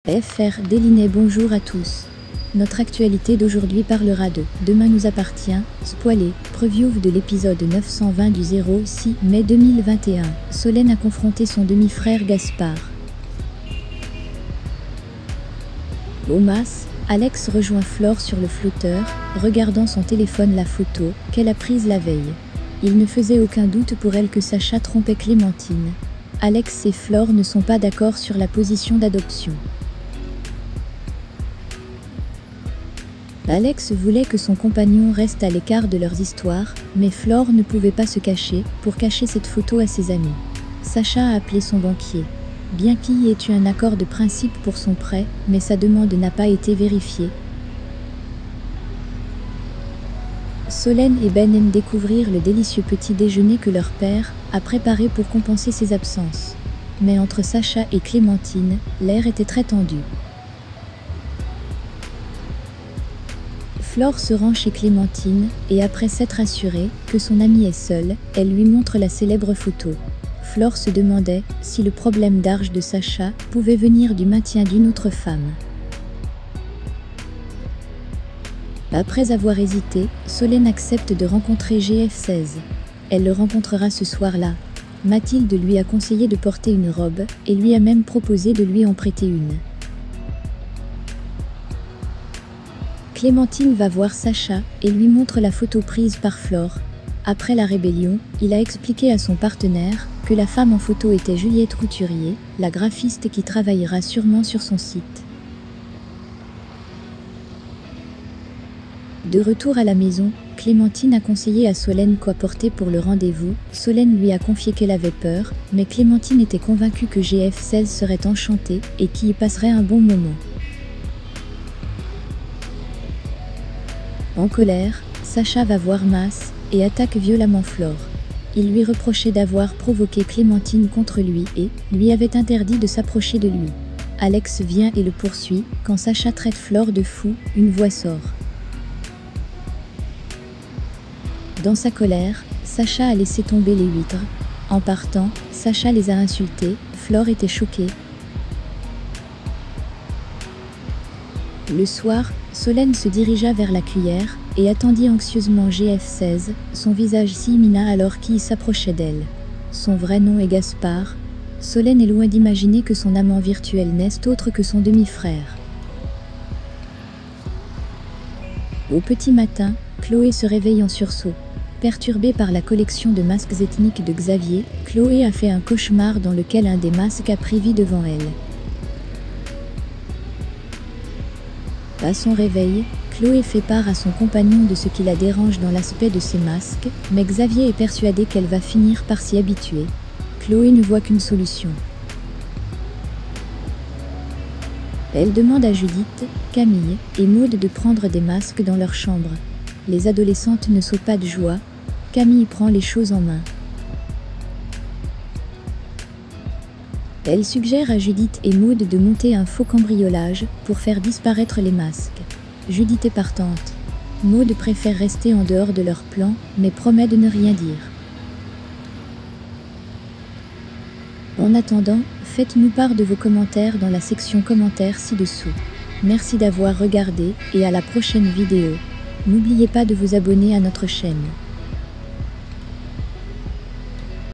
FR Délinet. Bonjour à tous. Notre actualité d'aujourd'hui parlera de Demain nous appartient, spoilé, preview de l'épisode 920 du 06 mai 2021. Solène a confronté son demi-frère Gaspard. Au mas, Alex rejoint Flore sur le flotteur, regardant son téléphone la photo qu'elle a prise la veille. Il ne faisait aucun doute pour elle que Sacha trompait Clémentine. Alex et Flore ne sont pas d'accord sur la position d'adoption. Alex voulait que son compagnon reste à l'écart de leurs histoires, mais Flore ne pouvait pas se cacher pour cacher cette photo à ses amis. Sacha a appelé son banquier. Bien qu'il y ait eu un accord de principe pour son prêt, mais sa demande n'a pas été vérifiée. Solène et Ben aiment découvrir le délicieux petit déjeuner que leur père a préparé pour compenser ses absences. Mais entre Sacha et Clémentine, l'air était très tendu. Flore se rend chez Clémentine, et après s'être assurée que son amie est seule, elle lui montre la célèbre photo. Flore se demandait si le problème d'argent de Sacha pouvait venir du maintien d'une autre femme. Après avoir hésité, Solène accepte de rencontrer GF16. Elle le rencontrera ce soir-là. Mathilde lui a conseillé de porter une robe, et lui a même proposé de lui en prêter une. Clémentine va voir Sacha et lui montre la photo prise par Flore. Après la rébellion, il a expliqué à son partenaire que la femme en photo était Juliette Couturier, la graphiste qui travaillera sûrement sur son site. De retour à la maison, Clémentine a conseillé à Solène quoi porter pour le rendez-vous. Solène lui a confié qu'elle avait peur, mais Clémentine était convaincue que GF16 serait enchanté et qu'il y passerait un bon moment. En colère, Sacha va voir Mas et attaque violemment Flore. Il lui reprochait d'avoir provoqué Clémentine contre lui et lui avait interdit de s'approcher de lui. Alex vient et le poursuit. Quand Sacha traite Flore de fou, une voix sort. Dans sa colère, Sacha a laissé tomber les huîtres. En partant, Sacha les a insultés. Flore était choquée. Le soir, Solène se dirigea vers la cuillère et attendit anxieusement GF16, son visage s'illumina alors qu'il s'approchait d'elle. Son vrai nom est Gaspard. Solène est loin d'imaginer que son amant virtuel n'est autre que son demi-frère. Au petit matin, Chloé se réveille en sursaut. Perturbée par la collection de masques ethniques de Xavier, Chloé a fait un cauchemar dans lequel un des masques a pris vie devant elle. À son réveil, Chloé fait part à son compagnon de ce qui la dérange dans l'aspect de ses masques, mais Xavier est persuadé qu'elle va finir par s'y habituer. Chloé ne voit qu'une solution. Elle demande à Judith, Camille et Maud de prendre des masques dans leur chambre. Les adolescentes ne sautent pas de joie. Camille prend les choses en main. Elle suggère à Judith et Maud de monter un faux cambriolage pour faire disparaître les masques. Judith est partante. Maud préfère rester en dehors de leur plan, mais promet de ne rien dire. En attendant, faites-nous part de vos commentaires dans la section commentaires ci-dessous. Merci d'avoir regardé et à la prochaine vidéo. N'oubliez pas de vous abonner à notre chaîne.